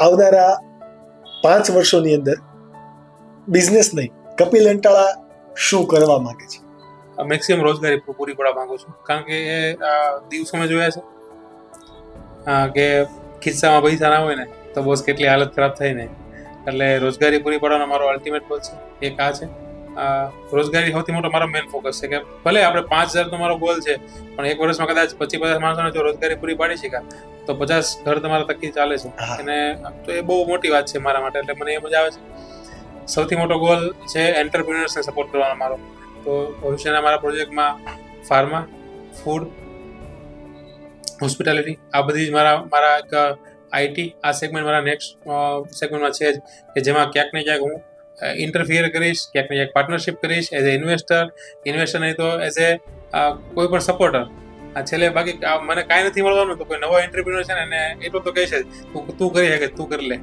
આવનારા 5 વર્ષોની અંદર બિઝનેસ નહીં, કપિલ અંટાળા શું કરવા માંગે છે? મેક્સિમમ રોજગારી પૂરી પાડવા માંગુ છું, કારણ કે એ દિવસોમાં જોયા છે કે ખિસ્સામાં પૈસા ના હોય ને તો બોસ કેટલી હાલત ખરાબ થાય ને. એટલે રોજગારી પૂરી પાડવાનો મારો અલ્ટિમેટ ગોલ છે. એક આ છે, રોજગારી સૌથી મોટો મારો મેઇન ફોકસ છે. કે ભલે આપણે 5,000 તો મારો ગોલ છે, પણ એક વર્ષમાં કદાચ 25-50 માણસોને જો રોજગારી પૂરી પાડી શક્યા તો 50 ઘર તમારા તકી ચાલે છે. અને તો એ બહુ મોટી વાત છે મારા માટે, એટલે મને એ મજા આવે છે. સૌથી મોટો ગોલ છે એન્ટરપ્રિન્યોર્સને સપોર્ટ કરવાનો મારો. તો ભવિષ્યના મારા પ્રોજેક્ટમાં ફાર્મા, ફૂડ, હોસ્પિટાલિટી, આ બધી જ મારા એક આઈટી આ સેગમેન્ટ મારા નેક્સ્ટ સેગમેન્ટમાં છે જ, કે જેમાં ક્યાંક ને ક્યાંક હું ઇન્ટરફિયર કરીશ, ક્યાંક ને ક્યાંક પાર્ટનરશિપ કરીશ એઝ એ ઇન્વેસ્ટર નહીં તો એઝ એ કોઈ પણ સપોર્ટર. આ છેલ્લે બાકી મને કાંઈ નથી મળવાનું તો કોઈ નવો એન્ટરપ્રિન્યોર છે ને એને એટલું તો કહે છે તું કરી શકે, તું કરી લે.